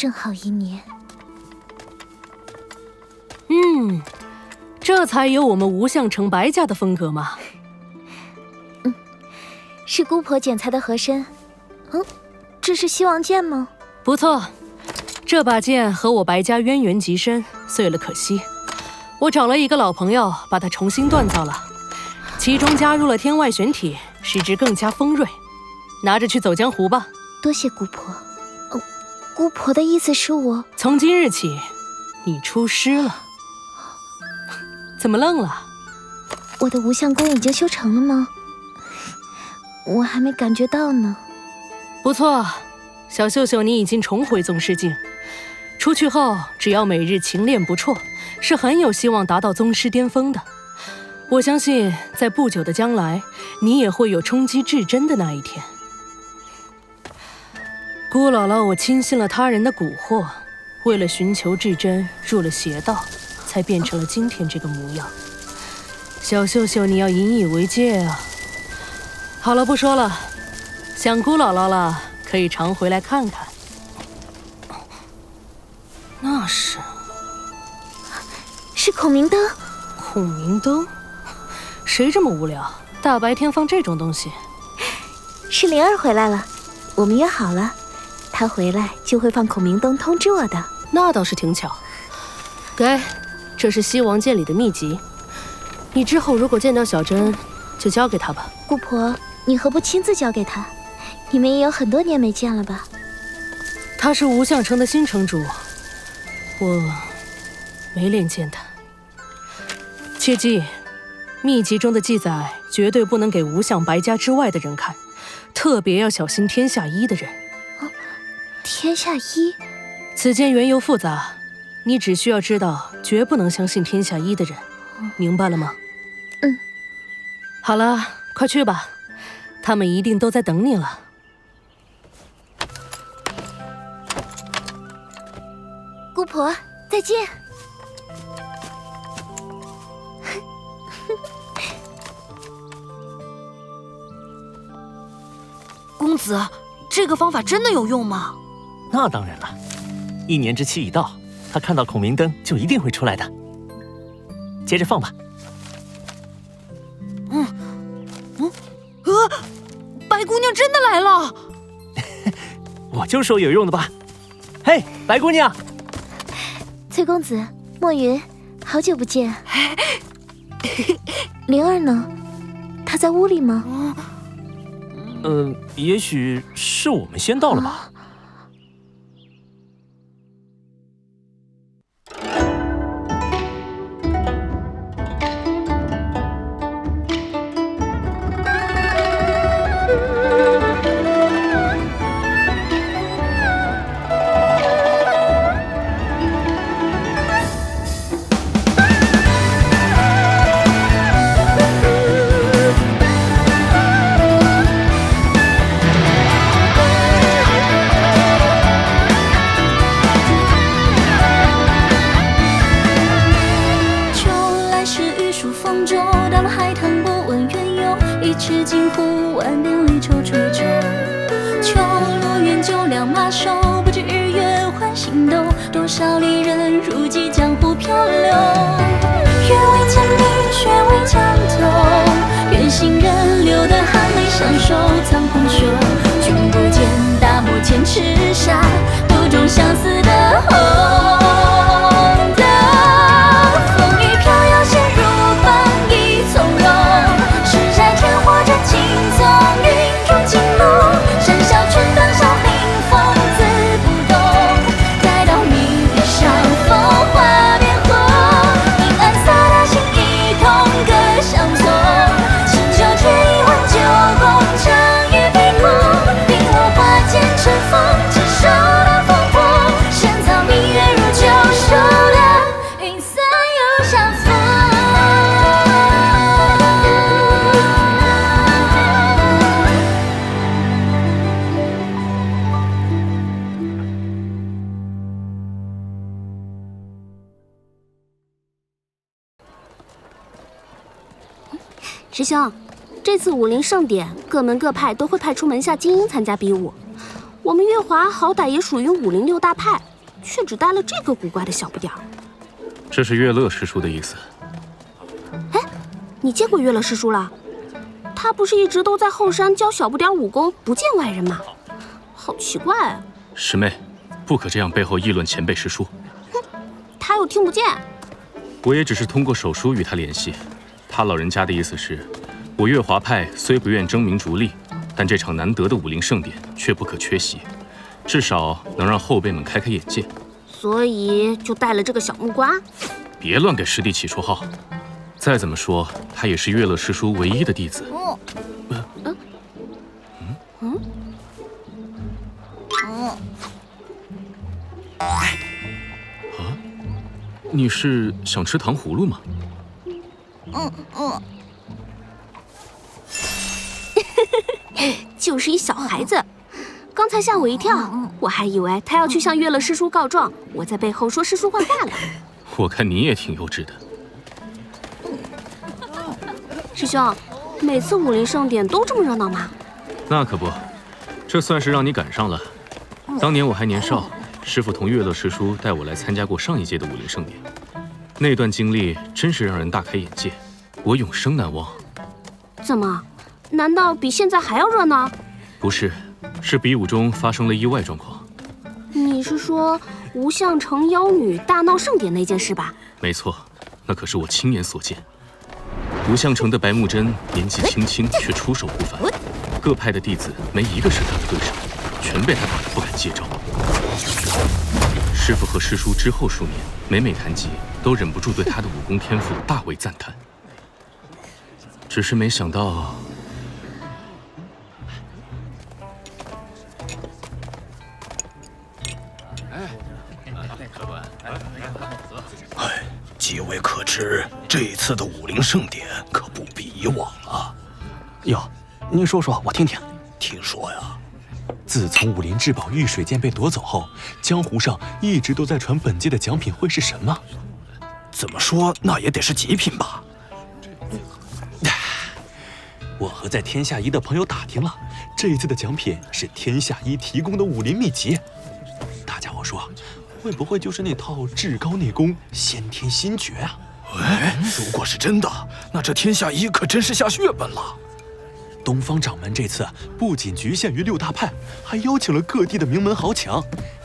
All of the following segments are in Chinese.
正好1年。这才有我们无相城白家的风格嘛。是姑婆剪裁的合身。这是西王剑吗？不错，这把剑和我白家渊源极深，碎了可惜。我找了一个老朋友，把它重新锻造了，其中加入了天外玄体，使之更加锋锐。拿着去走江湖吧。多谢姑婆。姑婆的意思是我从今日起，你出师了。怎么愣了？我的无相功已经修成了吗？我还没感觉到呢。不错，小秀秀，你已经重回宗师境。出去后，只要每日勤练不辍，是很有希望达到宗师巅峰的。我相信，在不久的将来，你也会有冲击至真的那一天。姑姥姥，我轻信了他人的蛊惑，为了寻求至真，入了邪道，才变成了今天这个模样。小秀秀，你要引以为戒啊！好了，不说了，想姑姥姥了，可以常回来看看。那是孔明灯。孔明灯？谁这么无聊，大白天放这种东西？是灵儿回来了，我们约好了，她回来就会放孔明灯通知我的。那倒是挺巧。给，这是西王剑里的秘籍，你之后如果见到小珍，就交给她吧。姑婆，你何不亲自交给她？你们也有很多年没见了吧？她是无相城的新城主，我没脸见她。切记，秘籍中的记载绝对不能给无相白家之外的人看，特别要小心天下一的人。天下一？此间缘由复杂，你只需要知道，绝不能相信天下一的人，明白了吗？好了，快去吧，他们一定都在等你了。姑婆，再见。公子，这个方法真的有用吗？那当然了，1年之期已到，他看到孔明灯就一定会出来的。接着放吧。白姑娘真的来了！我就说有用的吧。嘿，白姑娘！崔公子，墨云，好久不见。灵儿呢？她在屋里吗？也许是我们先到了吧。赤金湖万遍离愁处中，秋落远酒两马收，不知日月换星斗，多少离人如寄江湖漂流。月为千里，雪为江头，愿行人流的含泪相守，藏红袖，君不见，大漠千尺下，途中相思的红。师兄，这次武林盛典，各门各派都会派出门下精英参加比武。我们月华好歹也属于武林6大派，却只带了这个古怪的小不点儿。这是月乐师叔的意思。哎，你见过月乐师叔了？他不是一直都在后山教小不点儿武功，不见外人吗？好奇怪啊！师妹，不可这样背后议论前辈师叔。哼，他又听不见。我也只是通过手书与他联系，他老人家的意思是，我月华派虽不愿争名逐利，但这场难得的武林盛典却不可缺席，至少能让后辈们开开眼界。所以就带了这个小木瓜。别乱给师弟起绰号，再怎么说，他也是月乐师叔唯一的弟子。你是想吃糖葫芦吗？就是一小孩子，刚才吓我一跳，我还以为他要去向月乐师叔告状，我在背后说师叔坏话了。我看你也挺幼稚的。师兄，每次武林盛典都这么热闹吗？那可不，这算是让你赶上了。当年我还年少，师傅同月乐师叔带我来参加过上一届的武林盛典，那段经历真是让人大开眼界，我永生难忘。怎么？难道比现在还要热闹？不是，是比武中发生了意外状况。你是说吴相城妖女大闹盛典那件事吧？没错，那可是我亲眼所见。吴相城的白木真年纪轻轻却出手不凡，各派的弟子没一个是他的对手，全被他打得不敢接招。师傅和师叔之后数年，每每谈及，都忍不住对他的武功天赋大为赞叹。只是没想到，几位可知，这次的武林盛典可不比以往了。哟，您说说我听听。听说呀，自从武林至宝玉水剑被夺走后，江湖上一直都在传本届的奖品会是什么。怎么说那也得是极品吧？我和在天下一的朋友打听了，这一次的奖品是天下一提供的武林秘籍。大家伙说，会不会就是那套至高内功先天心诀啊？哎，如果是真的，那这天下一可真是下血本了。东方掌门这次不仅局限于6大派，还邀请了各地的名门豪强，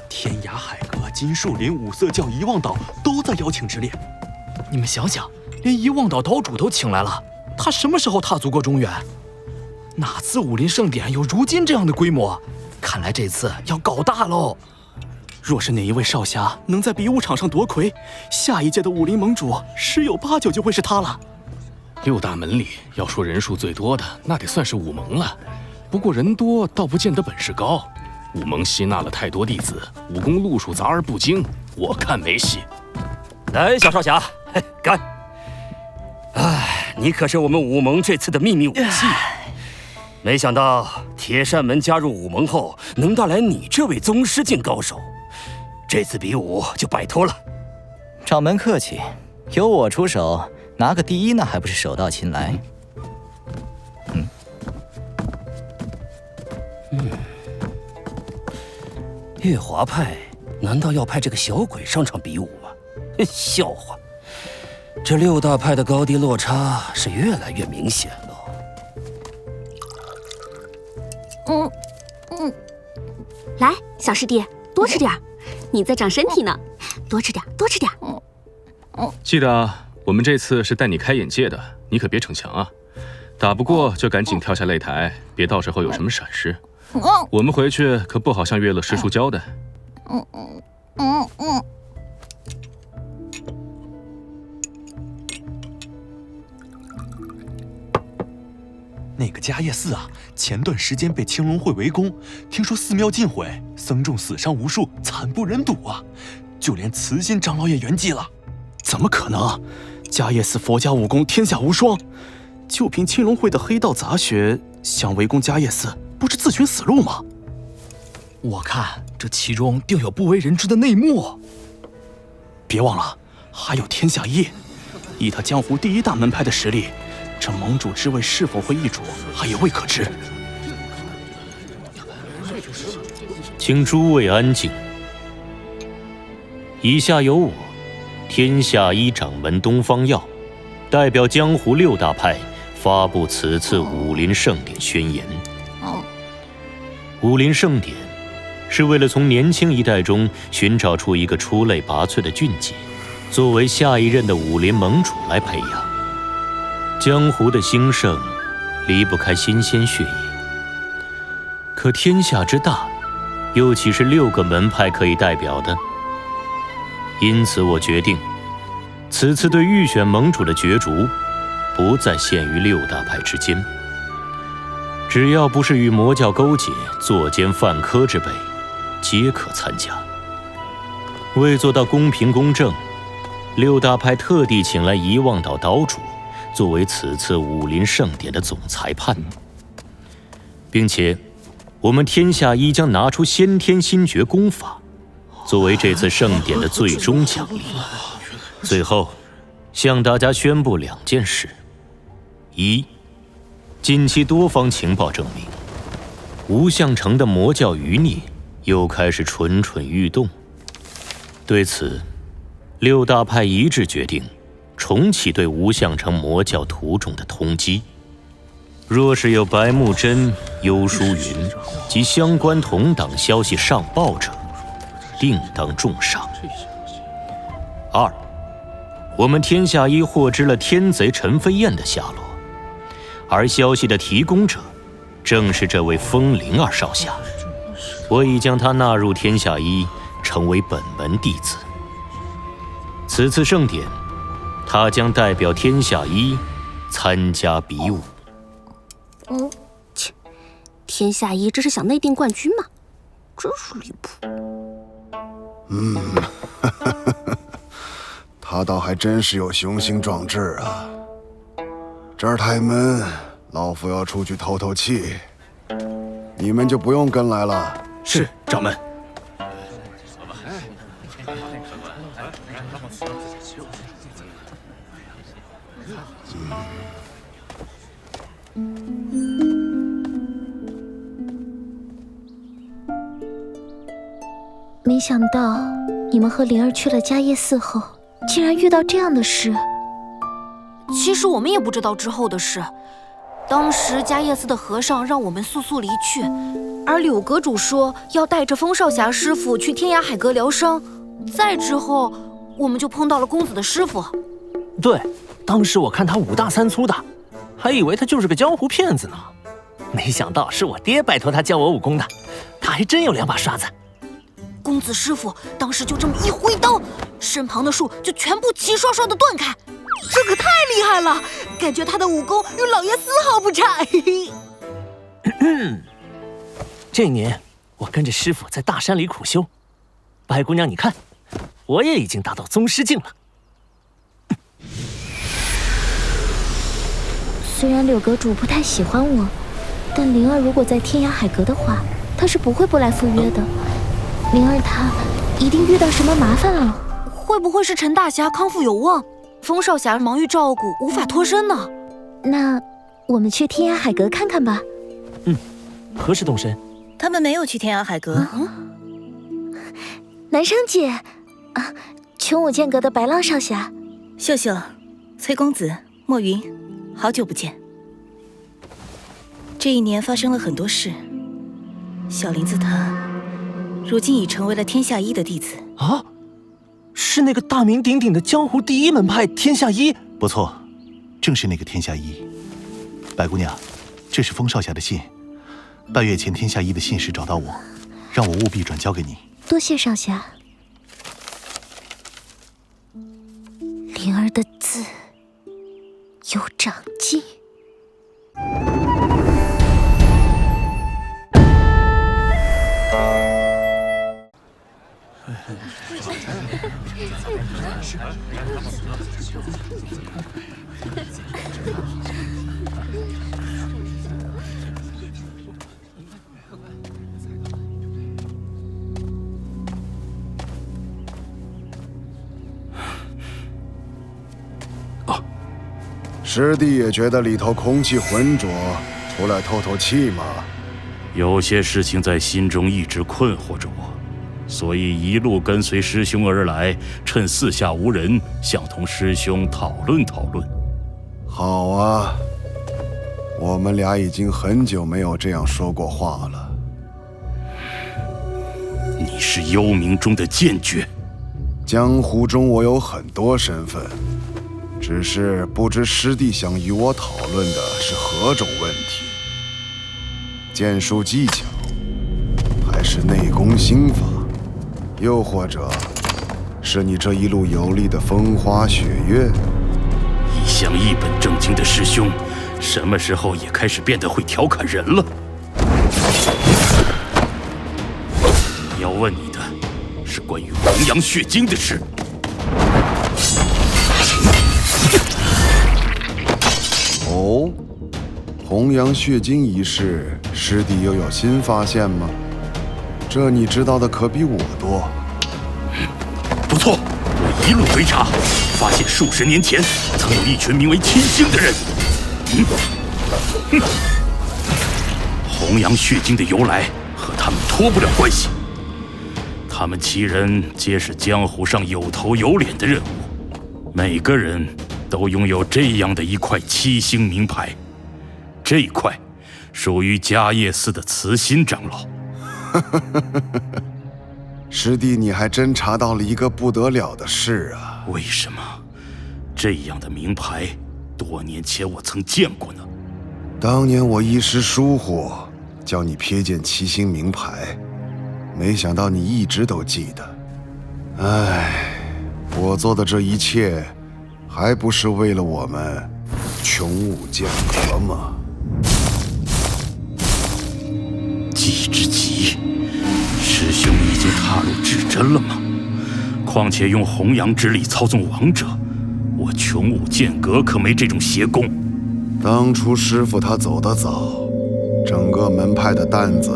天涯海阁、金树林、五色教、遗忘岛都在邀请之列。你们想想，连遗忘岛岛主都请来了，他什么时候踏足过中原？哪次武林盛典有如今这样的规模？看来这次要搞大喽！若是哪一位少侠能在比武场上夺魁，下一届的武林盟主十有八九就会是他了。6大门里要说人数最多的，那得算是武盟了。不过人多倒不见得本事高，武盟吸纳了太多弟子，武功路数杂而不精，我看没戏。来，小少侠，干！哎，你可是我们武盟这次的秘密武器。没想到铁扇门加入武盟后，能带来你这位宗师境高手，这次比武就摆脱了。掌门客气，由我出手，拿个第一那还不是手到擒来？月华派难道要派这个小鬼上场比武吗？笑话！这6大派的高低落差是越来越明显了。来，小师弟，多吃点儿，你在长身体呢，多吃点，多吃点。记得啊，我们这次是带你开眼界的，你可别逞强啊！打不过就赶紧跳下擂台，别到时候有什么闪失。我们回去可不好向月乐师叔交代。那个迦叶寺啊，前段时间被青龙会围攻，听说寺庙尽毁，僧众死伤无数，惨不忍睹啊！就连慈心长老也圆寂了。怎么可能？迦叶寺佛家武功天下无双，就凭青龙会的黑道杂学想围攻迦叶寺，不是自寻死路吗？我看这其中定有不为人知的内幕。别忘了，还有天下一，以他江湖第一大门派的实力，这盟主之位是否会易主，还也未可知。请诸位安静。以下由我，天下一掌门东方耀，代表江湖6大派发布此次武林盛典宣言。武林盛典是为了从年轻一代中寻找出一个出类拔萃的俊杰，作为下一任的武林盟主来培养。江湖的兴盛离不开新鲜血液，可天下之大，又岂是6个门派可以代表的？因此我决定，此次对预选盟主的角逐不再限于6大派之间，只要不是与魔教勾结、作奸犯科之辈，皆可参加。为做到公平公正，6大派特地请来遗忘岛岛主作为此次武林盛典的总裁判，并且我们天下一将拿出先天心诀功法作为这次盛典的最终奖励。最后向大家宣布2件事：一，近期多方情报证明，无相城的魔教余孽又开始蠢蠢欲动。对此，6大派一致决定重启对无相城魔教徒众的通缉。若是有白木真、幽舒云及相关同党消息上报者，定当重赏。2，我们天下一获知了天贼陈飞燕的下落，而消息的提供者正是这位风铃儿少侠。我已将他纳入天下一，成为本门弟子。此次盛典，他将代表天下一参加比武。切，天下一这是想内定冠军吗？真是离谱。他倒还真是有雄心壮志啊！这儿太闷，老夫要出去透透气，你们就不用跟来了。是，掌门。没想到你们和灵儿去了迦叶寺后，竟然遇到这样的事。其实我们也不知道之后的事。当时迦叶寺的和尚让我们速速离去，而柳阁主说要带着风少侠师傅去天涯海阁疗伤。再之后，我们就碰到了公子的师傅。对，当时我看他5大3粗的，还以为他就是个江湖骗子呢。没想到是我爹拜托他教我武功的，他还真有2把刷子。公子师傅当时就这么一挥刀，身旁的树就全部齐刷刷的断开，这可太厉害了！感觉他的武功与老爷丝毫不差。这年我跟着师傅在大山里苦修，白姑娘你看，我也已经达到宗师境了。虽然柳阁主不太喜欢我，但灵儿如果在天涯海阁的话，他是不会不来赴约的。灵儿她一定遇到什么麻烦了。会不会是陈大侠康复有望，风少侠忙于照顾，无法脱身呢？那我们去天涯海阁看看吧。何时动身？他们没有去天涯海阁。南生姐，琼武剑阁的白浪少侠，秀秀，崔公子，墨云，好久不见。这1年发生了很多事，小林子他如今已成为了天下一的弟子啊！是那个大名鼎鼎的江湖第1门派天下一。不错，正是那个天下一。白姑娘，这是风少侠的信，半月前天下一的信使找到我，让我务必转交给你。多谢少侠。灵儿的字有长进。师弟也觉得里头空气浑浊，出来透透气嘛。有些事情在心中一直困惑着我，所以一路跟随师兄而来，趁四下无人，想同师兄讨论讨论。好啊，我们俩已经很久没有这样说过话了。你是幽冥中的剑诀。江湖中我有很多身份，只是不知师弟想与我讨论的是何种问题？剑术技巧，还是内功心法，又或者是你这一路游历的风花雪月？一向一本正经的师兄，什么时候也开始变得会调侃人了？你要问你的是关于弘扬血经的事。哦，弘扬血经一事，师弟又有新发现吗？这你知道的可比我多。不错，我一路追查，发现数十年前曾有一群名为七星的人。弘扬血经的由来和他们脱不了关系。他们7人皆是江湖上有头有脸的人物，每个人都拥有这样的一块7星名牌。这一块属于迦叶寺的慈心长老。师弟，你还真查到了一个不得了的事啊！为什么这样的名牌多年前我曾见过呢？当年我一时疏忽，叫你瞥见7星名牌，没想到你一直都记得。唉，我做的这一切，还不是为了我们穷武剑阁吗？计之急，师兄已经踏入至真了吗？况且用弘扬之力操纵王者，我穷武剑阁可没这种邪功。当初师傅他走得早，整个门派的担子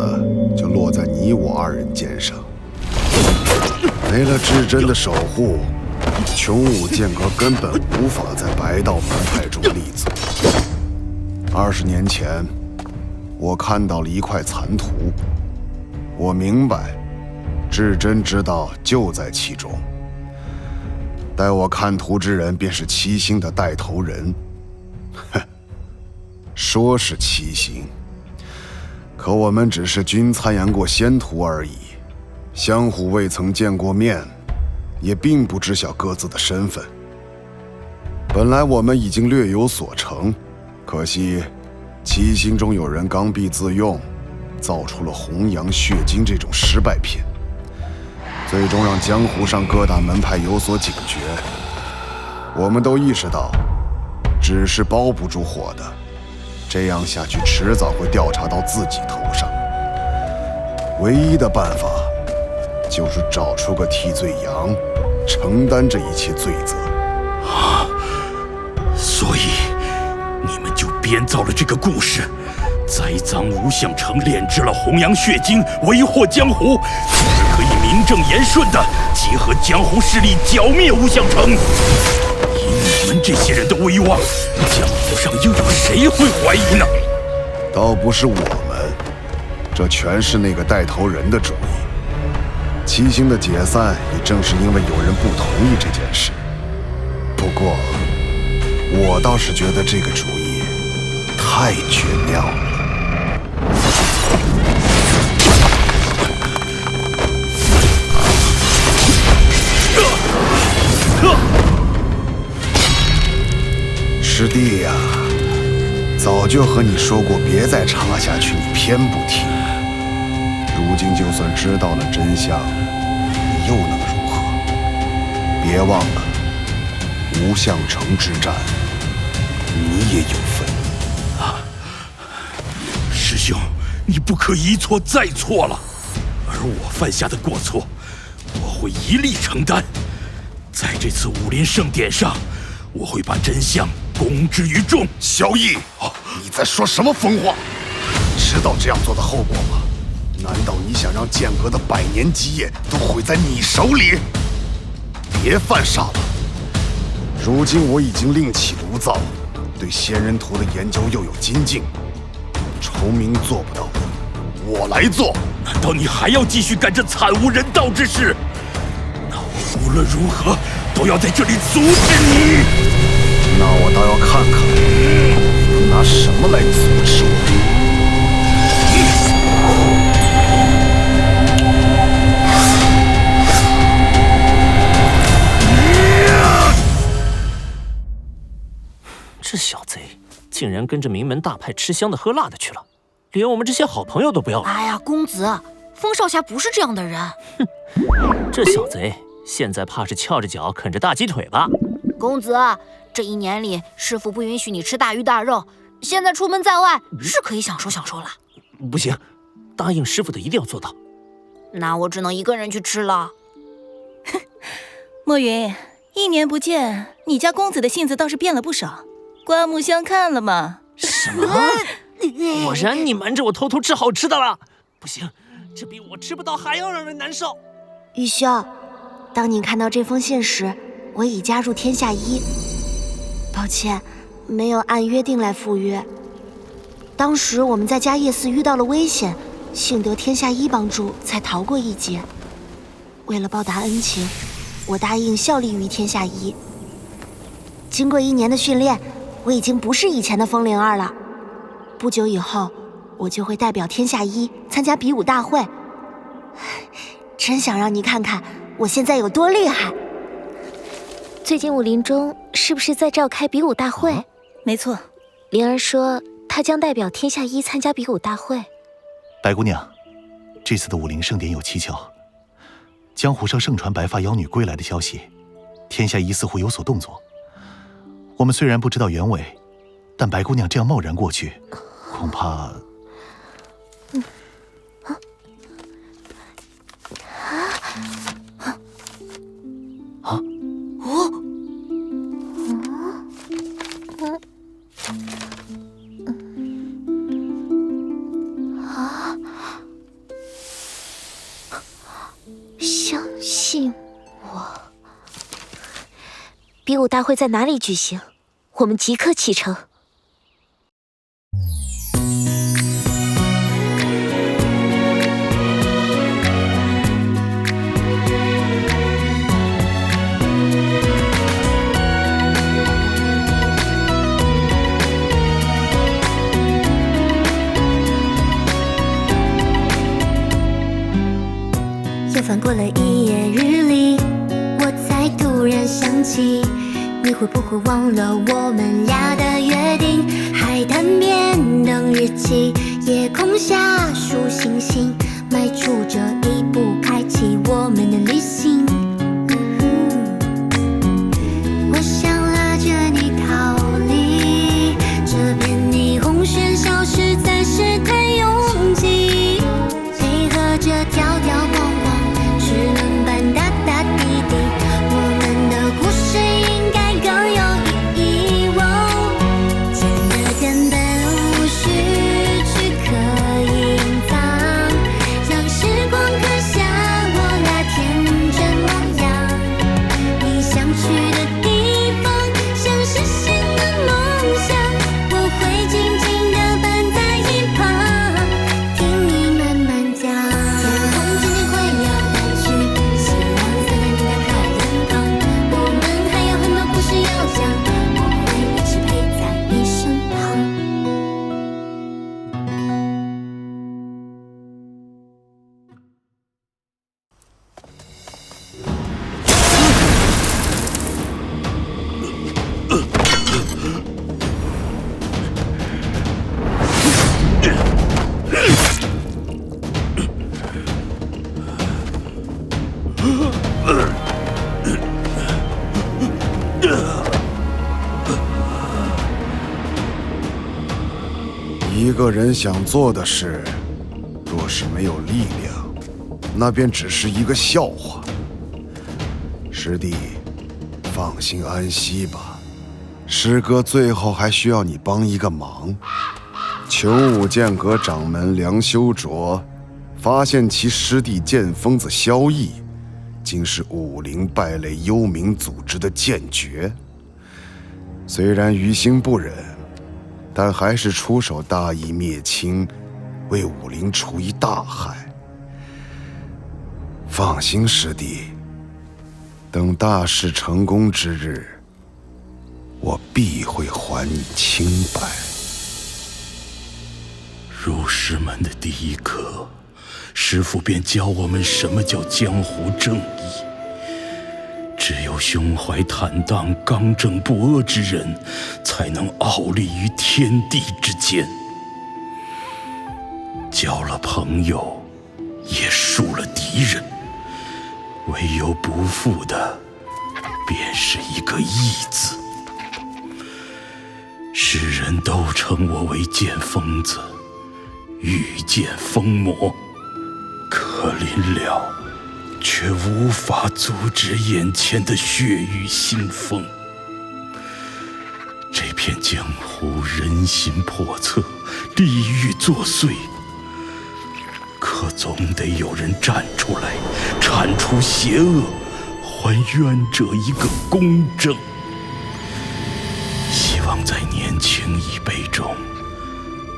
就落在你我2人肩上。没了至真的守护，穷武剑阁根本无法在白道门派中立足。20年前，我看到了一块残图，我明白，至真之道就在其中。带我看图之人便是7星的带头人。哼，说是7星，可我们只是均参研过仙图而已，相互未曾见过面，也并不知晓各自的身份。本来我们已经略有所成，可惜7星中有人刚愎自用，造出了弘扬血经这种失败品，最终让江湖上各大门派有所警觉。我们都意识到，纸是包不住火的，这样下去迟早会调查到自己头上。唯一的办法，就是找出个替罪羊，承担这一切罪责。啊！所以你们就编造了这个故事，栽赃吴相成炼制了弘扬血经，为祸江湖，从而可以名正言顺地结合江湖势力，剿灭吴相成。以你们这些人的威望，江湖上又有谁会怀疑呢？倒不是我们，这全是那个带头人的主意。7星的解散也正是因为有人不同意这件事。不过，我倒是觉得这个主意太绝妙了。师弟呀，早就和你说过别再查下去，你偏不听。如今就算知道了真相，你又能如何？别忘了，吴相成之战，你也有份。师兄，你不可一错再错了。而我犯下的过错，我会一力承担。在这次武林盛典上，我会把真相公之于众。萧逸，你在说什么疯话？知道这样做的后果吗？难道你想让剑阁的100年基业都毁在你手里？别犯傻了！如今我已经另起炉灶，对仙人图的研究又有精进，崇明做不到的，我来做。难道你还要继续干这惨无人道之事？那我无论如何都要在这里阻止你。那我倒要看看你能拿什么来阻止我。这小贼竟然跟着名门大派吃香的喝辣的去了，连我们这些好朋友都不要了。哎呀，公子，风少侠不是这样的人。这小贼现在怕是翘着脚啃着大鸡腿吧？公子，这1年里师傅不允许你吃大鱼大肉，现在出门在外是可以享受享受了。不行，答应师傅的一定要做到。那我只能一个人去吃了。墨云，1年不见，你家公子的性子倒是变了不少。刮目相看了吗？什么？果然你瞒着我偷偷吃好吃的了？不行，这比我吃不到还要让人难受。玉兄，当你看到这封信时，我已加入天下一。抱歉，没有按约定来赴约。当时我们在迦叶寺遇到了危险，幸得天下一帮助，才逃过一劫。为了报答恩情，我答应效力于天下一。经过1年的训练，我已经不是以前的风铃儿了。不久以后，我就会代表天下一参加比武大会。真想让你看看我现在有多厉害。最近武林中是不是在召开比武大会？没错，灵儿说她将代表天下一参加比武大会。白姑娘，这次的武林盛典有蹊跷，江湖上盛传白发妖女归来的消息，天下一似乎有所动作。我们虽然不知道原委，但白姑娘这样贸然过去，恐怕……相信我。比武大会在哪里举行？我们即刻启程。又翻过了一页日历，我才突然想起，你会不会忘了我们俩的约定？海滩边等日期，夜空下数星星，迈出这一步，开启我们的旅行。我想拉着你逃离这片霓虹喧嚣，实在是太拥挤，配合着条条框框，齿轮般打打滴滴，我们的故事应该更有意义。简单根本无需去刻意隐藏，让时光刻下我俩天真模样。你想去的地方，想实现的梦想，我会静静地伴在一旁，听你慢慢讲。天空渐渐快要淡去，夕阳洒在你的可眼旁，我们还有很多故事要讲，我会一直陪在你身旁。一个人想做的事，若是没有力量，那便只是一个笑话。师弟，放心安息吧。师哥最后还需要你帮一个忙。穷武剑阁掌门梁修卓发现其师弟剑疯子萧逸竟是武林败类幽冥组织的剑诀，虽然于心不忍，但还是出手大义灭亲，为武林除一大害。放心，师弟，等大事成功之日，我必会还你清白。入师门的第一课，师父便教我们什么叫江湖正义。只有胸怀坦荡、刚正不阿之人，才能傲立于天地之间。交了朋友，也树了敌人，唯有不负的，便是一个义字。世人都称我为剑疯子，御剑疯魔，可临了，却无法阻止眼前的血雨腥风。这片江湖人心叵测，利欲作祟，可总得有人站出来，铲除邪恶，还冤者一个公正。希望在年轻一辈中，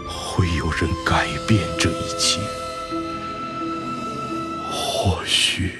会有人改变这一切。或许